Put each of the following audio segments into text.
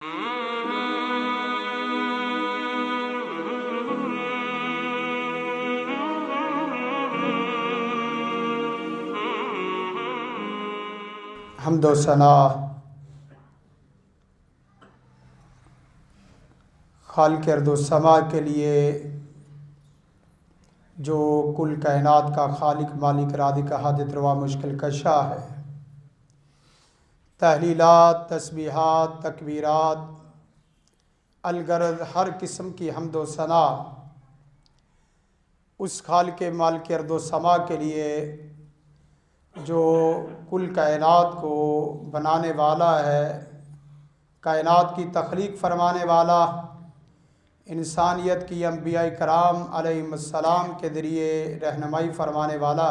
हम्द व सना खालिक अर्द व समा के लिए जो कुल कायनात का खालिक मालिक राज़िक हादित रवा मुश्किल कशा है। तहलीलात, तस्बीहात, तकबीरात, अलगरज हर किस्म की हम्द व सना उस खालिक मालिक अर्द व समा के लिए जो कुल कायनात को बनाने वाला है, कायनात की तख्लीक फरमाने वाला, इंसानियत की अंबिया कराम अलैहिस्सलाम के ज़रिए रहनुमाई फरमाने वाला।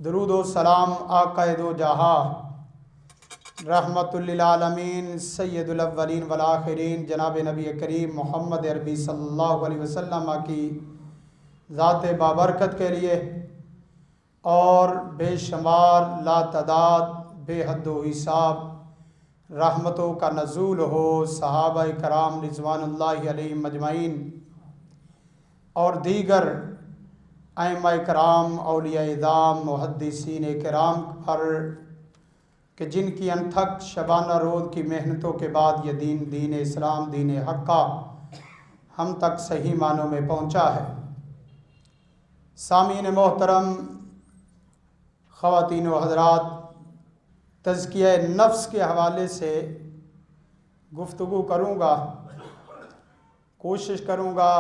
दुरूद व सलाम आक़ाए दो जहाँ रहमतुल लिल आलमीन सय्यदुल अव्वलीन वल आखिरीन जनाब नबी करीम मोहम्मद अरबी सल्लल्लाहु अलैहि वसल्लम की ज़ात बाबरकत के लिए और बेशुमार लातदाद बेहद हिसाब रहमतों का नज़ूल हो सहाबा कराम रिज़वानुल्लाहि अलैहिम अजमाइन और दीगर अइम्मा कराम औलिया इज़ाम मुहद्दिसीन कराम पर कि जिनकी अनथक शबाना रोज़ की मेहनतों के बाद ये दीन इस्लाम दीन हक़्क़ा हम तक सही मानों में पहुँचा है। सामीन मोहतरम, ख़वातीन व हज़रात, तज़किया नफ्स के हवाले से गुफ्तगू करूँगा। कोशिश करूँगा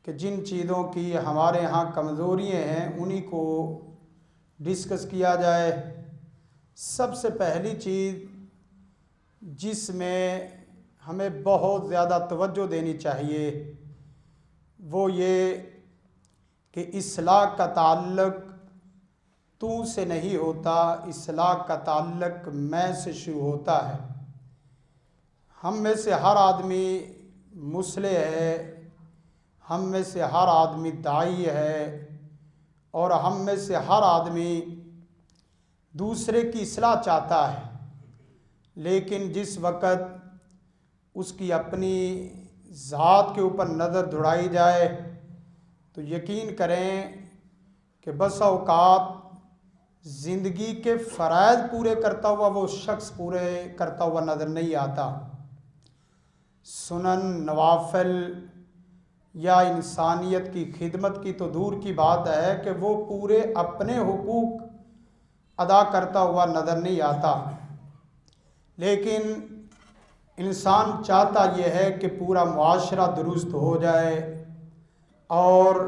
कि जिन चीज़ों की हमारे यहाँ कमज़ोरियाँ हैं उन्हीं को डिस्कस किया जाए। सबसे पहली चीज़ जिसमें हमें बहुत ज़्यादा तवज्जो देनी चाहिए वो ये कि इस्लाह का ताल्लुक़ तू से नहीं होता, इस्लाह का ताल्लुक़ मैं से शुरू होता है। हम में से हर आदमी मुस्लिह है, हम में से हर आदमी दाई है और हम में से हर आदमी दूसरे की इस्लाह चाहता है। लेकिन जिस वक़्त उसकी अपनी ज़ात के ऊपर नज़र दौड़ाई जाए तो यकीन करें कि बस औक़ात ज़िंदगी के फ़राइज़ पूरे करता हुआ वो शख्स पूरे करता हुआ नज़र नहीं आता। सुनन, नवाफिल या इंसानियत की खिदमत की तो दूर की बात है कि वो पूरे अपने हुकूक अदा करता हुआ नज़र नहीं आता। लेकिन इंसान चाहता ये है कि पूरा मुआशरा दुरुस्त हो जाए और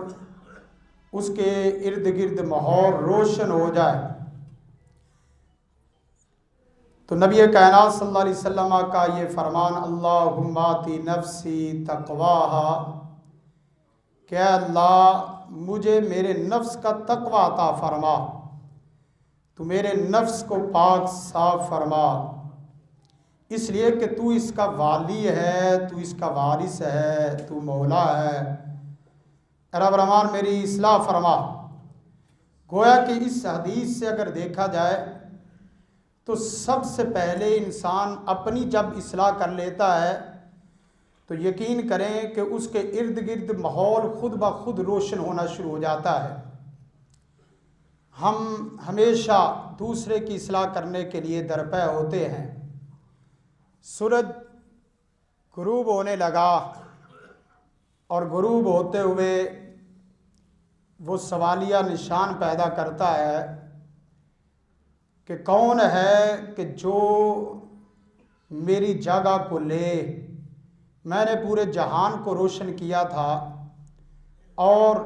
उसके इर्द गिर्द माहौल रोशन हो जाए। तो नबी कायनात सल्लल्लाहु अलैहि वसल्लम का ये फरमान, अल्लाहुम्मा आति नफ्सी तक़वाहा, क्या अल्लाह मुझे मेरे नफ्स का तक़वा अता फरमा, तू मेरे नफ्स को पाक साफ फरमा, इसलिए कि तू इसका वाली है, तू इसका वारिस है, तू मौला है। रब रहमान मेरी इस्लाह फरमा। गोया कि इस हदीस से अगर देखा जाए तो सबसे पहले इंसान अपनी जब इस्लाह कर लेता है तो यकीन करें कि उसके इर्द गिर्द माहौल खुद ब खुद रोशन होना शुरू हो जाता है। हम हमेशा दूसरे की इस्लाह करने के लिए दरपे होते हैं। सूरज गुरूब होने लगा और गुरूब होते हुए वो सवालिया निशान पैदा करता है कि कौन है कि जो मेरी जगह को ले। मैंने पूरे जहान को रोशन किया था और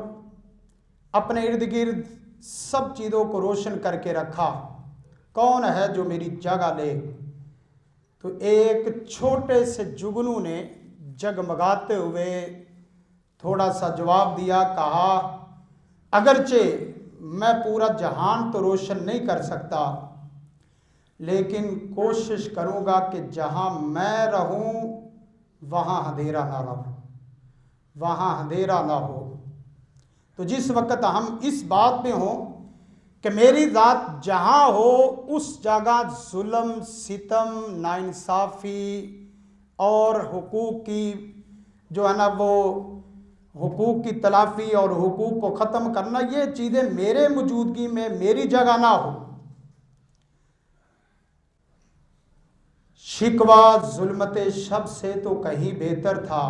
अपने इर्द गिर्द सब चीज़ों को रोशन करके रखा, कौन है जो मेरी जगह ले। तो एक छोटे से जुगनू ने जगमगाते हुए थोड़ा सा जवाब दिया, कहा अगरचे मैं पूरा जहान तो रोशन नहीं कर सकता लेकिन कोशिश करूँगा कि जहाँ मैं रहूँ वहाँ अंधेरा ना रहो, वहाँ अंधेरा ना हो। तो जिस वक़्त हम इस बात में हों कि मेरी ज़ात जहाँ हो उस जगह जुल्म, सितम, नाइंसाफ़ी और हुकूक की जो है ना वो हुकूक की तलाफ़ी और हुकूक को ख़त्म करना, ये चीज़ें मेरे मौजूदगी में मेरी जगह ना हो। शिकवा जुल्मत शब से तो कहीं बेहतर था,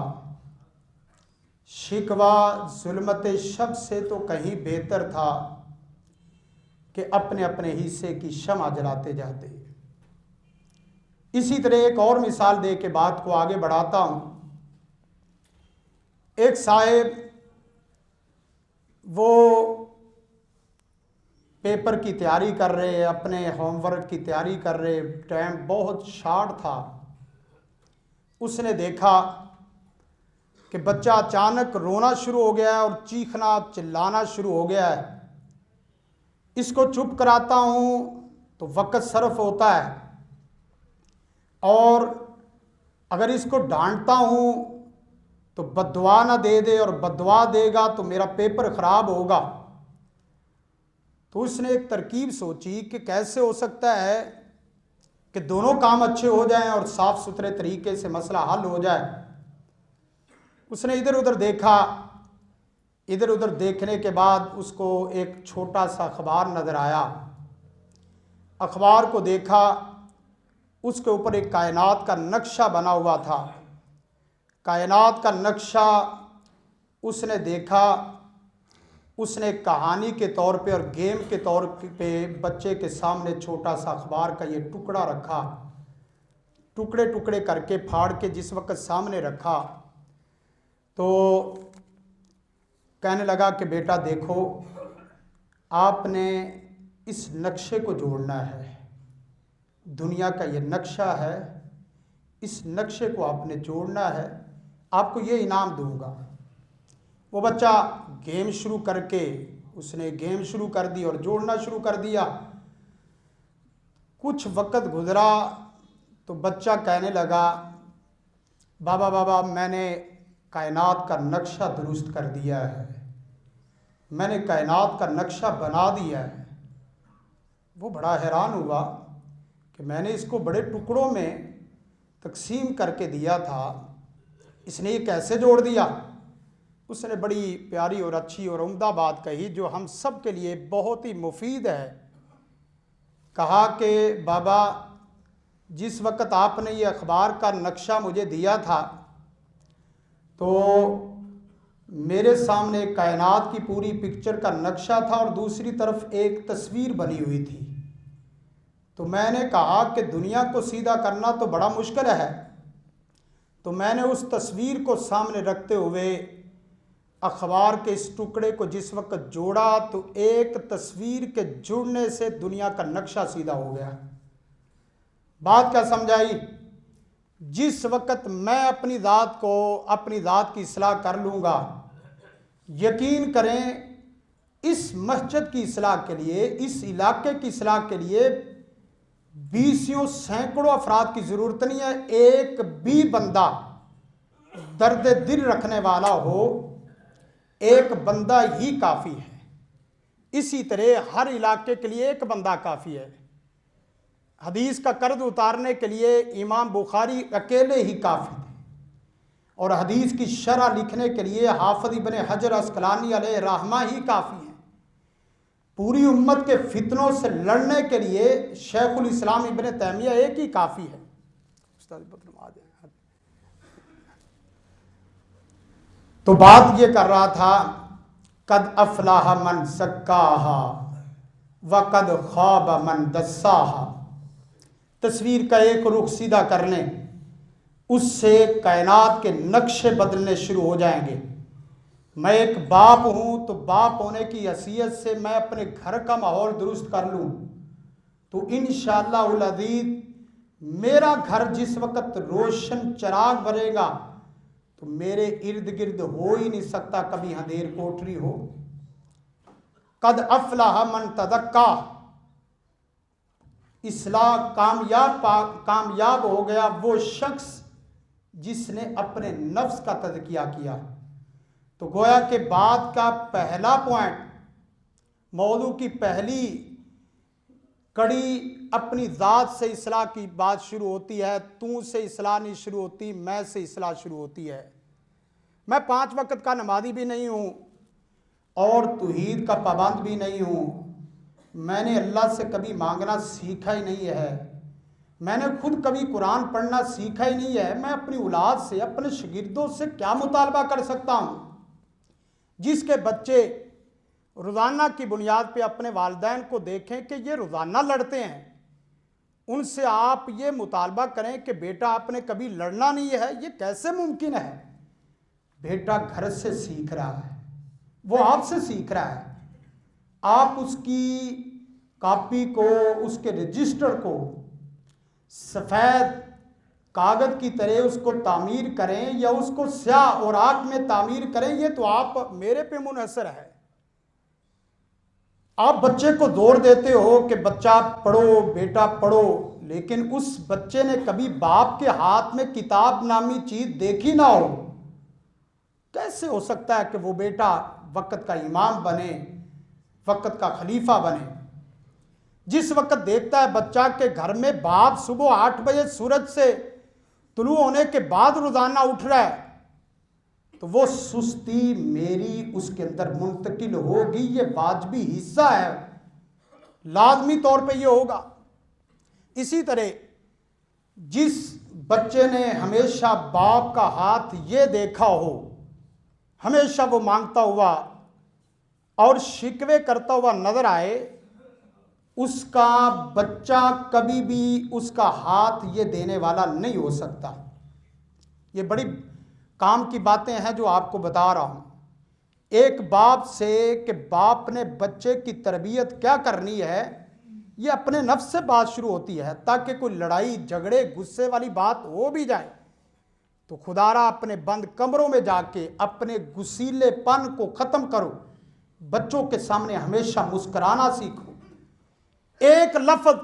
शिकवा जुल्मत शब से तो कहीं बेहतर था कि अपने अपने हिस्से की शमा जलाते जाते। इसी तरह एक और मिसाल दे के बात को आगे बढ़ाता हूँ। एक साहिब वो पेपर की तैयारी कर रहे, अपने होमवर्क की तैयारी कर रहे, टाइम बहुत शॉर्ट था। उसने देखा कि बच्चा अचानक रोना शुरू हो गया है और चीखना चिल्लाना शुरू हो गया है। इसको चुप कराता हूँ तो वक़्त सरफ होता है, और अगर इसको डांटता हूँ तो बद्दुआ ना दे दे, और बद्दुआ देगा तो मेरा पेपर ख़राब होगा। तो उसने एक तरकीब सोची कि कैसे हो सकता है कि दोनों काम अच्छे हो जाएं और साफ़ सुथरे तरीके से मसला हल हो जाए। उसने इधर उधर देखा, इधर उधर देखने के बाद उसको एक छोटा सा अखबार नज़र आया। अखबार को देखा, उसके ऊपर एक कायनात का नक्शा बना हुआ था। कायनात का नक्शा उसने देखा। उसने कहानी के तौर पे और गेम के तौर पे बच्चे के सामने छोटा सा अखबार का ये टुकड़ा रखा, टुकड़े टुकड़े करके फाड़ के जिस वक्त सामने रखा तो कहने लगा कि बेटा देखो, आपने इस नक्शे को जोड़ना है। दुनिया का ये नक्शा है, इस नक्शे को आपने जोड़ना है, आपको ये इनाम दूंगा। वो बच्चा गेम शुरू करके उसने गेम शुरू कर दी और जोड़ना शुरू कर दिया। कुछ वक़्त गुज़रा तो बच्चा कहने लगा, बाबा बाबा मैंने कायनात का नक्शा दुरुस्त कर दिया है, मैंने कायनात का नक्शा बना दिया है। वो बड़ा हैरान हुआ कि मैंने इसको बड़े टुकड़ों में तकसीम करके दिया था, इसने ये कैसे जोड़ दिया। उसने बड़ी प्यारी और अच्छी और उम्दा बात कही जो हम सब के लिए बहुत ही मुफीद है। कहा कि बाबा जिस वक़्त आपने ये अखबार का नक्शा मुझे दिया था तो मेरे सामने कायनात की पूरी पिक्चर का नक्शा था और दूसरी तरफ एक तस्वीर बनी हुई थी। तो मैंने कहा कि दुनिया को सीधा करना तो बड़ा मुश्किल है, तो मैंने उस तस्वीर को सामने रखते हुए अखबार के इस टुकड़े को जिस वक्त जोड़ा तो एक तस्वीर के जुड़ने से दुनिया का नक्शा सीधा हो गया। बात क्या समझाई? जिस वक्त मैं अपनी ज़ात को, अपनी ज़ात की इस्लाह कर लूँगा, यकीन करें इस मस्जिद की इस्लाह के लिए, इस इलाके की इस्लाह के लिए बीसियों सैकड़ों अफराद की ज़रूरत नहीं है। एक भी बंदा दर्द दिल रखने वाला हो, एक बंदा ही काफ़ी है। इसी तरह हर इलाके के लिए एक बंदा काफ़ी है। हदीस का कर्ज उतारने के लिए इमाम बुखारी अकेले ही काफ़ी थे, और हदीस की शरह लिखने के लिए हाफिज़ इब्न हजर अस्कलानी अलैहि रहमा ही काफ़ी हैं। पूरी उम्मत के फितनों से लड़ने के लिए शेखुल इस्लाम इब्न तैमिया एक ही काफ़ी है। तो बात ये कर रहा था, कद अफलाह मन ज़क्काहा व कद ख़ाब मन दस्साहा। तस्वीर का एक रुख सीधा कर लें, उससे कायनात के नक्शे बदलने शुरू हो जाएंगे। मैं एक बाप हूँ तो बाप होने की हैसियत से मैं अपने घर का माहौल दुरुस्त कर लूँ तो इंशाअल्लाह उल अज़ीज़ मेरा घर जिस वक़्त रोशन चिराग बनेगा तो मेरे इर्द गिर्द हो ही नहीं सकता कभी अंधेर कोठरी हो। कद अफलाह मन तज़क्का, इस्लाह कामयाब हो गया वो शख्स जिसने अपने नफ्स का तज़किया किया। तो गोया के बाद का पहला पॉइंट मौजू की पहली कड़ी अपनी ज़ात से इस्लाह की बात शुरू होती है। तू से इस्लाह नहीं शुरू होती, मैं से इस्लाह शुरू होती है। मैं 5 वक्त का नमाजी भी नहीं हूँ और तौहीद का पाबंद भी नहीं हूँ। मैंने अल्लाह से कभी मांगना सीखा ही नहीं है। मैंने खुद कभी कुरान पढ़ना सीखा ही नहीं है। मैं अपनी औलाद से, अपने शागिर्दों से क्या मुतालबा कर सकता हूँ? जिसके बच्चे रोज़ाना की बुनियाद पे अपने वालिदैन को देखें कि ये रोज़ाना लड़ते हैं, उनसे आप ये मुतालबा करें कि बेटा आपने कभी लड़ना नहीं है, ये कैसे मुमकिन है? बेटा घर से सीख रहा है, वो आपसे सीख रहा है। आप उसकी कॉपी को, उसके रजिस्टर को सफ़ेद कागज़ की तरह उसको तामीर करें या उसको स्याह और आग में तामीर करें, ये तो आप मेरे पे मुनहसर है। आप बच्चे को जोर देते हो कि बच्चा पढ़ो, बेटा पढ़ो, लेकिन उस बच्चे ने कभी बाप के हाथ में किताब नामी चीज़ देखी ना हो। कैसे हो सकता है कि वो बेटा वक़्त का इमाम बने, वक़्त का खलीफा बने? जिस वक़्त देखता है बच्चा के घर में बाप सुबह 8 बजे सूरज से तुलू होने के बाद रोज़ाना उठ रहा है, तो वो सुस्ती मेरी उसके अंदर मुंतकिल होगी। ये वाजबी हिस्सा है, लाजमी तौर पे ये होगा। इसी तरह जिस बच्चे ने हमेशा बाप का हाथ ये देखा हो, हमेशा वो मांगता हुआ और शिकवे करता हुआ नजर आए, उसका बच्चा कभी भी उसका हाथ ये देने वाला नहीं हो सकता। ये बड़ी काम की बातें हैं जो आपको बता रहा हूँ। एक बाप से कि बाप ने बच्चे की तरबियत क्या करनी है, ये अपने नफ्स से बात शुरू होती है। ताकि कोई लड़ाई झगड़े गुस्से वाली बात हो भी जाए तो खुदारा अपने बंद कमरों में जाके अपने गुस्सीलेपन को ख़त्म करो। बच्चों के सामने हमेशा मुस्कुराना सीखो। एक लफ्ज़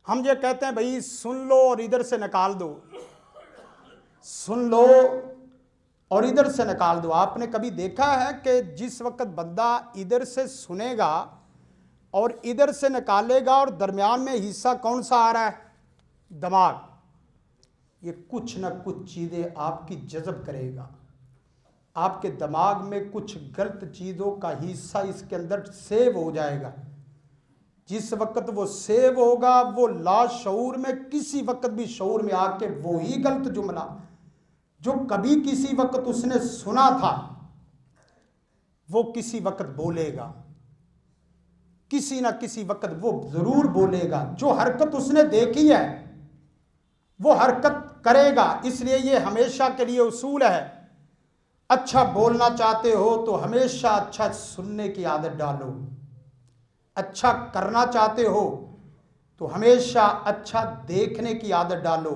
हम ये कहते हैं भाई सुन लो और इधर से निकाल दो, सुन लो और इधर से निकाल दो। आपने कभी देखा है कि जिस वक्त बंदा इधर से सुनेगा और इधर से निकालेगा और दरमियान में हिस्सा कौन सा आ रहा है? दिमाग। ये कुछ ना कुछ चीज़ें आपकी जज़ब करेगा। आपके दिमाग में कुछ गलत चीज़ों का हिस्सा इसके अंदर सेव हो जाएगा। जिस वक्त वो सेव होगा, वो लाशऊर में किसी वक्त भी शऊर में आके वो ही गलत जुमला जो कभी किसी वक्त उसने सुना था, वो किसी वक्त बोलेगा। किसी ना किसी वक्त वो ज़रूर बोलेगा। जो हरकत उसने देखी है वो हरकत करेगा। इसलिए ये हमेशा के लिए उसूल है, अच्छा बोलना चाहते हो तो हमेशा अच्छा सुनने की आदत डालो। अच्छा करना चाहते हो तो हमेशा अच्छा देखने की आदत डालो।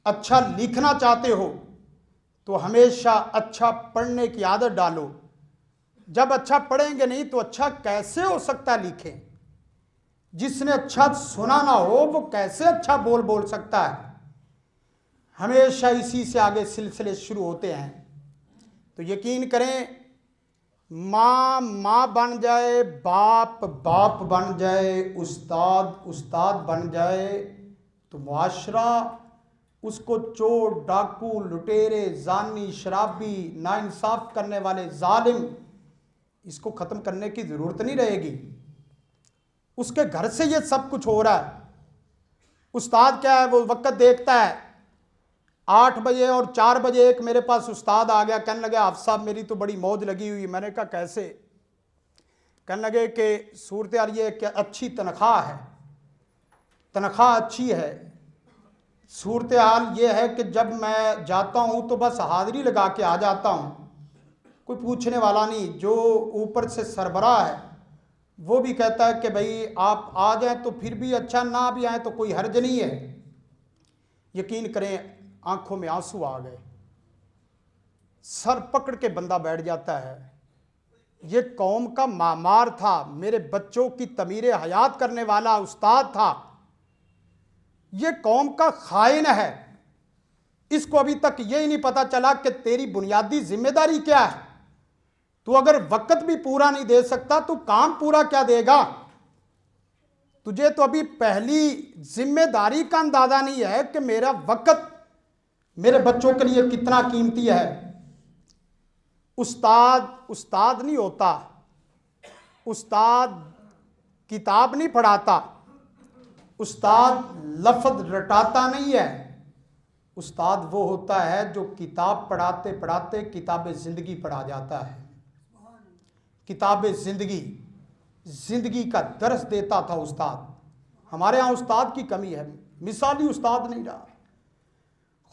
अच्छा लिखना चाहते हो तो हमेशा अच्छा पढ़ने की आदत डालो। जब अच्छा पढ़ेंगे नहीं तो अच्छा कैसे हो सकता है लिखें? जिसने अच्छा सुना ना हो वो कैसे अच्छा बोल सकता है? हमेशा इसी से आगे सिलसिले शुरू होते हैं। तो यकीन करें, माँ माँ बन जाए, बाप बाप बन जाए, उस्ताद उस्ताद बन जाए, तो मुआशरा उसको चोर, डाकू, लुटेरे, जानी, शराबी, नाइंसाफ करने वाले, जालिम, इसको ख़त्म करने की ज़रूरत नहीं रहेगी। उसके घर से ये सब कुछ हो रहा है। उस्ताद क्या है, वो वक्त देखता है 8 बजे और 4 बजे एक मेरे पास उस्ताद आ गया, कहने लगे आप साहब मेरी तो बड़ी मौज लगी हुई। मैंने कहा कैसे? कहने लगे कि सूरत यार ये कि अच्छी तनख्वाह है, तनख्वाह अच्छी है। सूरत हाल ये है कि जब मैं जाता हूँ तो बस हाज़िरी लगा के आ जाता हूँ, कोई पूछने वाला नहीं। जो ऊपर से सरबराह है वो भी कहता है कि भाई आप आ जाएं तो फिर भी अच्छा, ना भी आए तो कोई हर्ज नहीं है। यकीन करें आंखों में आंसू आ गए, सर पकड़ के बंदा बैठ जाता है। ये कौम का मामार था, मेरे बच्चों की तमीर हयात करने वाला उस्ताद था। ये कौम का खाइन है। इसको अभी तक यही नहीं पता चला कि तेरी बुनियादी जिम्मेदारी क्या है। तू अगर वक्त भी पूरा नहीं दे सकता तो काम पूरा क्या देगा? तुझे तो अभी पहली जिम्मेदारी का अंदाजा नहीं है कि मेरा वक्त मेरे बच्चों के लिए कितना कीमती है। उस्ताद नहीं होता, उस्ताद किताब नहीं पढ़ाता, उस्ताद लफ्ज रटाता नहीं है। उस्ताद वो होता है जो किताब पढ़ाते पढ़ाते किताब ज़िंदगी पढ़ा जाता है। किताब ज़िंदगी का दर्स देता था उस्ताद। हमारे यहाँ उस्ताद की कमी है, मिसाली उस्ताद नहीं रहा।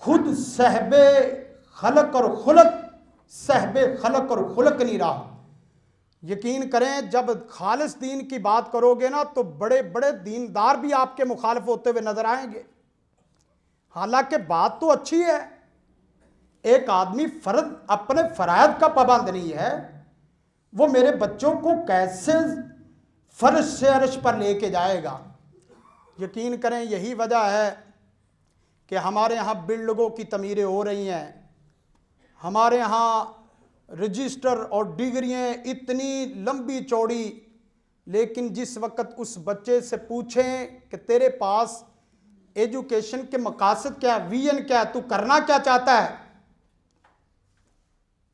खुद सहबे खलक और खुलक नहीं रहा। यकीन करें, जब खालिस दीन की बात करोगे ना तो बड़े बड़े दीनदार भी आपके मुखालिफ होते हुए नजर आएंगे। हालांकि बात तो अच्छी है, एक आदमी फर्ज अपने फरायद का पाबंद नहीं है, वो मेरे बच्चों को कैसे फर्ज से अर्श पर लेके जाएगा। यकीन करें, यही वजह है कि हमारे यहाँ बिल्डिंगों की तमीरें हो रही हैं, हमारे यहाँ रजिस्टर और डिग्रियाँ इतनी लंबी चौड़ी, लेकिन जिस वक्त उस बच्चे से पूछें कि तेरे पास एजुकेशन के मकासद क्या है, विजन क्या है, तू करना क्या चाहता है,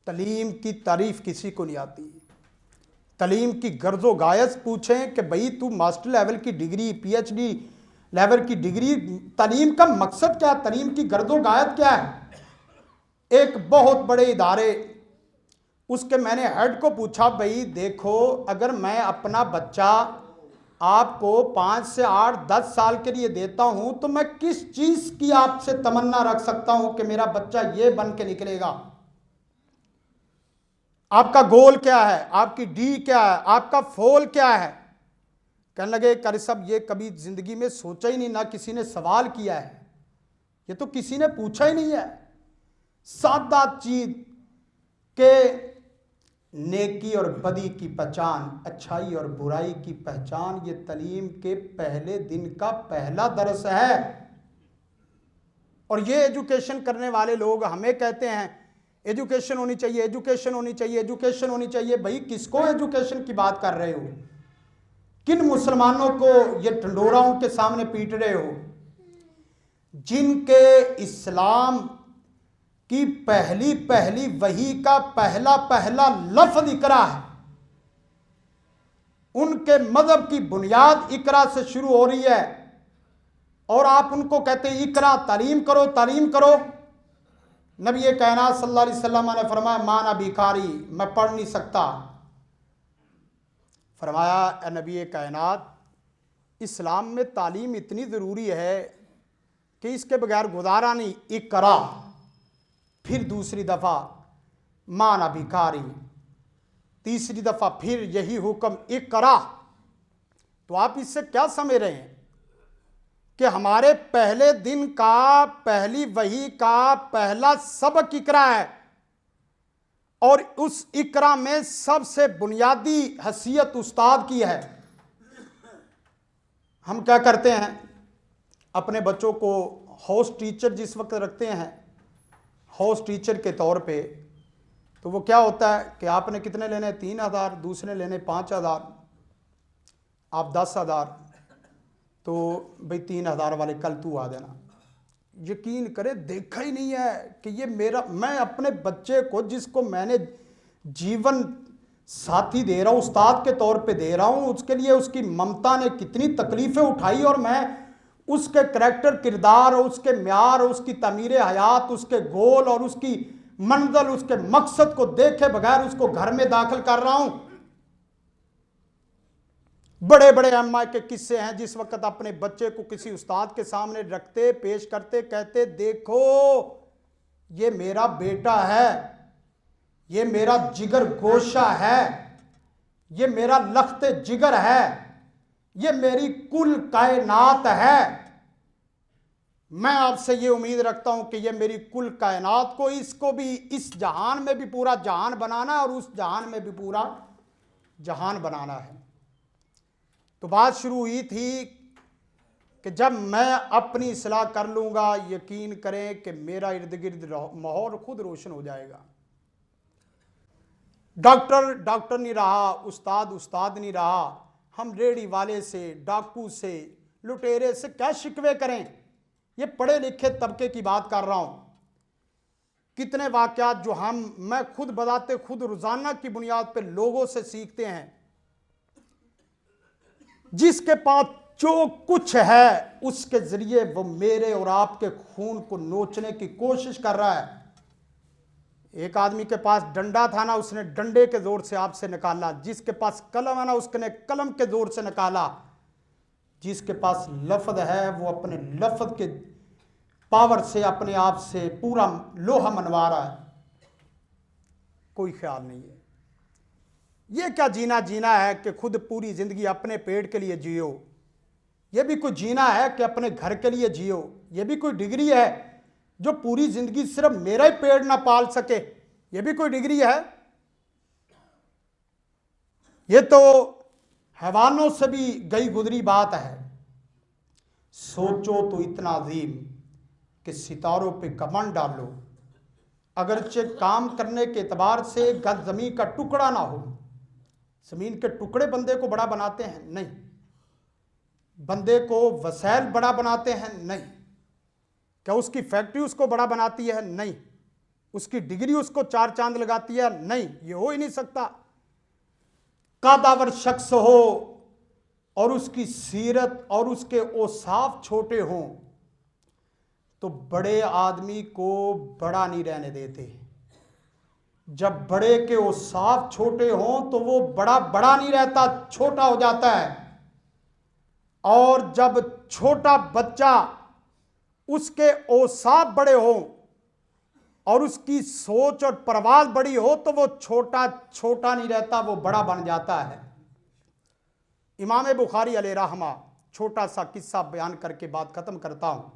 तालीम की तारीफ किसी को नहीं आती। तालीम की गर्ज़ो गायत पूछें कि भाई तू मास्टर लेवल की डिग्री, पीएचडी लेवल की डिग्री, तालीम का मकसद क्या है, तालीम की गर्ज़ो गायत क्या है। एक बहुत बड़े इदारे, उसके मैंने हेड को पूछा, भाई देखो अगर मैं अपना बच्चा आपको 5 से 8 10 साल के लिए देता हूं तो मैं किस चीज़ की आपसे तमन्ना रख सकता हूं कि मेरा बच्चा ये बन के निकलेगा। आपका गोल क्या है, आपकी डी क्या है, आपका फोल क्या है। कहने लगे कारी साहब ये कभी ज़िंदगी में सोचा ही नहीं, ना किसी ने सवाल किया है, ये तो किसी ने पूछा ही नहीं है। सादा चीज के नेकी और बदी की पहचान, अच्छाई और बुराई की पहचान, ये तालीम के पहले दिन का पहला दर्स है। और ये एजुकेशन करने वाले लोग हमें कहते हैं एजुकेशन होनी चाहिए, एजुकेशन होनी चाहिए, एजुकेशन होनी चाहिए। भाई किसको एजुकेशन की बात कर रहे हो? किन मुसलमानों को ये ढंडोराओं के सामने पीट रहे हो? जिनके इस्लाम कि पहली वही का पहला लफ्ज इकरा है, उनके मजहब की बुनियाद इकरा से शुरू हो रही है, और आप उनको कहते हैं इकरा, तालीम करो तालीम करो। नबी कायनात सल्लल्लाहु अलैहि वसल्लम ने फरमाया माना भिखारी, मैं पढ़ नहीं सकता। फरमाया नबी कायनात इस्लाम में तालीम इतनी ज़रूरी है कि इसके बगैर गुजारा नहीं, इकरा। फिर दूसरी दफ़ा माना भिखारी, तीसरी दफ़ा फिर यही हुक्म इकरा। तो आप इससे क्या समझ रहे हैं कि हमारे पहले दिन का, पहली वही का पहला सबक इकरा है, और उस इकरा में सबसे बुनियादी हैसियत उस्ताद की है। हम क्या करते हैं, अपने बच्चों को हाउस टीचर जिस वक्त रखते हैं, हाउस टीचर के तौर पे, तो वो क्या होता है कि आपने कितने लेने, 3,000, दूसरे लेने 5,000, आप 10,000, तो भाई 3,000 वाले कल तू आ देना। यकीन करे देखा ही नहीं है कि ये मेरा, मैं अपने बच्चे को जिसको मैंने जीवन साथी दे रहा हूँ, उस्ताद के तौर पे दे रहा हूँ, उसके लिए उसकी ममता ने कितनी तकलीफ़ें उठाई, और मैं उसके करैक्टर, किरदार, उसके म्यार, उसकी तमीर हयात, उसके गोल और उसकी मंजिल, उसके मकसद को देखे बगैर उसको घर में दाखिल कर रहा हूं। बड़े बड़े अम्मा के किस्से हैं जिस वक्त अपने बच्चे को किसी उस्ताद के सामने रखते, पेश करते, कहते देखो ये मेरा बेटा है, ये मेरा जिगर गोशा है, ये मेरा लख्ते जिगर है, ये मेरी कुल कायनात है। मैं आपसे ये उम्मीद रखता हूं कि ये मेरी कुल कायनात को, इसको भी इस जहान में भी पूरा जहान बनाना है और उस जहान में भी पूरा जहान बनाना है। तो बात शुरू हुई थी कि जब मैं अपनी इस्लाह कर लूँगा, यकीन करें कि मेरा इर्द गिर्द माहौल खुद रोशन हो जाएगा। डॉक्टर डॉक्टर नहीं रहा, उस्ताद उस्ताद नहीं रहा। हम रेडी वाले से, डाकू से, लुटेरे से क्या शिकवे करें। ये पढ़े लिखे तबके की बात कर रहा हूं। कितने वाकयात जो मैं खुद बताते खुद रोजाना की बुनियाद पर लोगों से सीखते हैं। जिसके पास जो कुछ है उसके जरिए वो मेरे और आपके खून को नोचने की कोशिश कर रहा है। एक आदमी के पास डंडा था ना, उसने डंडे के जोर से आपसे निकाला। जिसके पास कलम है ना, उसने कलम के जोर से निकाला। जिसके पास लफ्ज है वो अपने लफ्ज के पावर से अपने आप से पूरा लोहा मनवा रहा है। कोई ख्याल नहीं है। ये क्या जीना है कि खुद पूरी जिंदगी अपने पेट के लिए जियो। ये भी कोई जीना है कि अपने घर के लिए जियो। ये भी कोई डिग्री है जो पूरी जिंदगी सिर्फ मेरा ही पेट ना पाल सके। ये भी कोई डिग्री है। ये तो हैवानों से भी गई गुजरी बात है। सोचो तो इतना अजीम कि सितारों पे कमंड डालो। अगरचे काम करने के एतबार से गज जमीन का टुकड़ा ना हो। जमीन के टुकड़े बंदे को बड़ा बनाते हैं? नहीं। बंदे को वसैल बड़ा बनाते हैं? नहीं। क्या उसकी फैक्ट्री उसको बड़ा बनाती है? नहीं। उसकी डिग्री उसको चार चांद लगाती है? नहीं। ये हो ही नहीं सकता। कादावर शख्स हो और उसकी सीरत और उसके औसाफ छोटे हों तो बड़े आदमी को बड़ा नहीं रहने देते। जब बड़े के औसाफ छोटे हों तो वो बड़ा बड़ा नहीं रहता, छोटा हो जाता है। और जब छोटा बच्चा उसके औसाफ बड़े हों और उसकी सोच और परवाज़ बड़ी हो तो वो छोटा छोटा नहीं रहता, वो बड़ा बन जाता है। इमाम बुखारी अलैहिर्रहमा, छोटा सा किस्सा बयान करके बात खत्म करता हूं।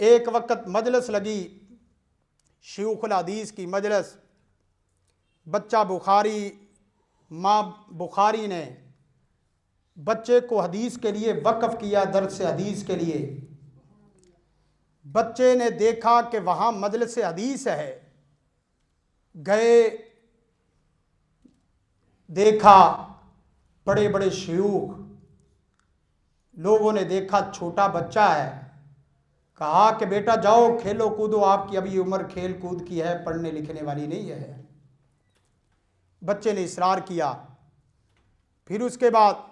एक वक्त मजलिस लगी, शयूखुल हदीस की मजलिस। बच्चा बुखारी, माँ बुखारी ने बच्चे को हदीस के लिए वक्फ किया, दर्स हदीस के लिए। बच्चे ने देखा कि वहाँ मजलिस हदीस है। गए, देखा बड़े बड़े शयूख। लोगों ने देखा छोटा बच्चा है। कहा कि बेटा जाओ खेलो कूदो, आपकी अभी उम्र खेल कूद की है, पढ़ने लिखने वाली नहीं है। बच्चे ने इसरार किया। फिर उसके बाद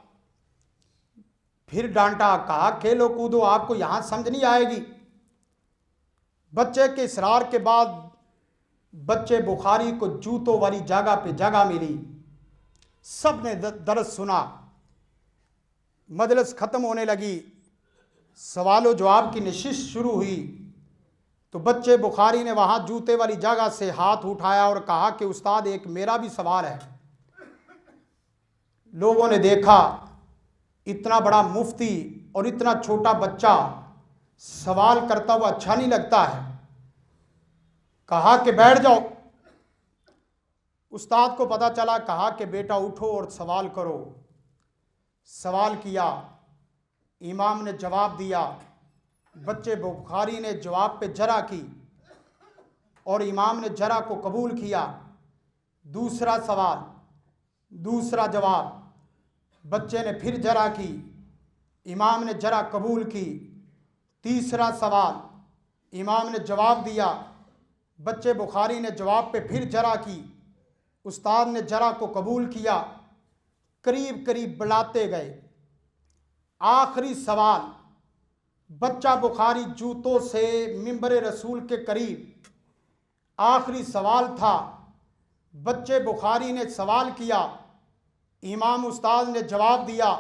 फिर डांटा, कहा खेलो कूदो, आपको यहाँ समझ नहीं आएगी। बच्चे के इसरार के बाद बच्चे बुखारी को जूतों वाली जगह पे जगह मिली। सब ने दर्स सुना। मजलिस खत्म होने लगी, सवालो जवाब की नशिश शुरू हुई। तो बच्चे बुखारी ने वहाँ जूते वाली जगह से हाथ उठाया और कहा कि उस्ताद एक मेरा भी सवाल है। लोगों ने देखा इतना बड़ा मुफ्ती और इतना छोटा बच्चा सवाल करता हुआ अच्छा नहीं लगता है। कहा कि बैठ जाओ। उस्ताद को पता चला, कहा कि बेटा उठो और सवाल करो। सवाल किया, इमाम ने जवाब दिया। बच्चे बुखारी ने जवाब पे जरा की और इमाम ने जरा को कबूल किया। दूसरा सवाल, दूसरा जवाब। बच्चे ने फिर जरा की, इमाम ने जरा कबूल की। तीसरा सवाल, इमाम ने जवाब दिया। बच्चे बुखारी ने जवाब पे फिर जरा की। उस्ताद ने जरा को कबूल किया। करीब करीब बुलाते गए। आखिरी सवाल, बच्चा बुखारी जूतों से मिंबर रसूल के करीब। आखिरी सवाल था। बच्चे बुखारी ने सवाल किया, इमाम उस्ताद ने जवाब दिया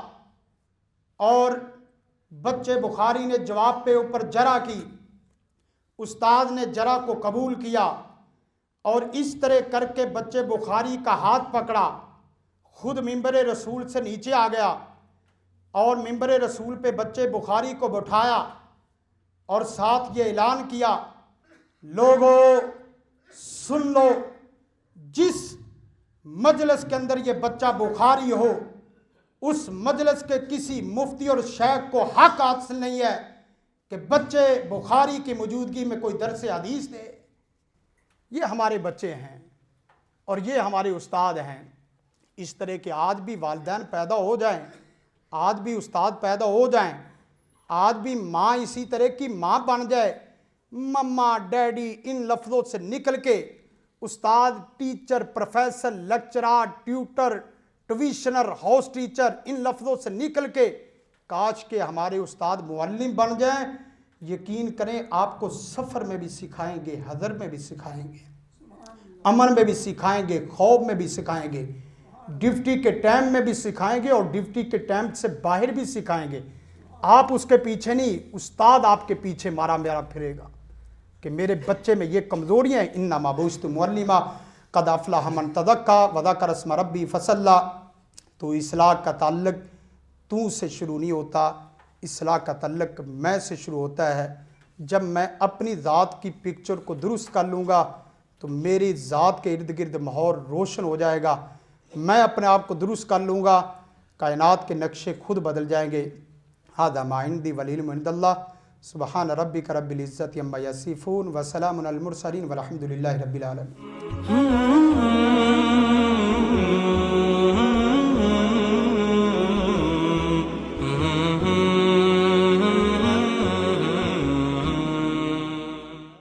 और बच्चे बुखारी ने जवाब पे ऊपर जरा की। उस्ताद ने जरा को कबूल किया और इस तरह करके बच्चे बुखारी का हाथ पकड़ा, खुद मिंबर रसूल से नीचे आ गया और मिंबर रसूल पे बच्चे बुखारी को बिठाया और साथ ये ऐलान किया, लोगों सुन लो, जिस मजलिस के अंदर ये बच्चा बुखारी हो उस मजलिस के किसी मुफ्ती और शेख को हक हासिल नहीं है कि बच्चे बुखारी की मौजूदगी में कोई दर्स हदीस दे। ये हमारे बच्चे हैं और ये हमारे उस्ताद हैं। इस तरह के आज भी वालिदैन पैदा हो जाएं, आज भी उस्ताद पैदा हो जाएं, आज भी माँ इसी तरह की माँ बन जाए, मम्मा डैडी इन लफ्ज़ों से निकल के उस्ताद, teacher, professor, lecturer, tutor, tuitioner, house teacher इन लफ्ज़ों से निकल के काश के हमारे उस्ताद मुअल्लिम बन जाएं। यकीन करें आपको सफ़र में भी सिखाएंगे, हज़र में भी सिखाएंगे, अमन में भी सिखाएंगे, खौफ में भी सिखाएंगे, ड्यूटी के टाइम में भी सिखाएंगे और ड्यूटी के टाइम से बाहर भी सिखाएंगे। आप उसके पीछे नहीं, उस्ताद आपके पीछे मारा मेरा फिरेगा कि मेरे बच्चे में ये कमज़ोरियाँ हैं। इन्ना माबूस्तु मुअल्लिमा क़द अफ़लह मन तज़क्का व ज़करा अस्म रब्बी फ़सल्ला। तो इस्लाह का ताल्लुक़ तू से शुरू नहीं होता, इस्लाह का ताल्लुक़ मैं से शुरू होता है। जब मैं अपनी ज़ात की पिक्चर को दुरुस्त कर लूँगा तो मेरी ज़ात के इर्द गिर्द माहौल रोशन हो जाएगा। मैं अपने आप को दुरुस्त कर लूँगा, कायनात के नक्शे खुद बदल जाएंगे। हादा मा इंदी वल इल्मु इंदल्लाह। सुबहान रब्बिका रब्बिल इज़्ज़ति अम्मा यसिफून व सलामुन अलल मुरसलीन वल्हम्दुलिल्लाहि रब्बिल आलमीन।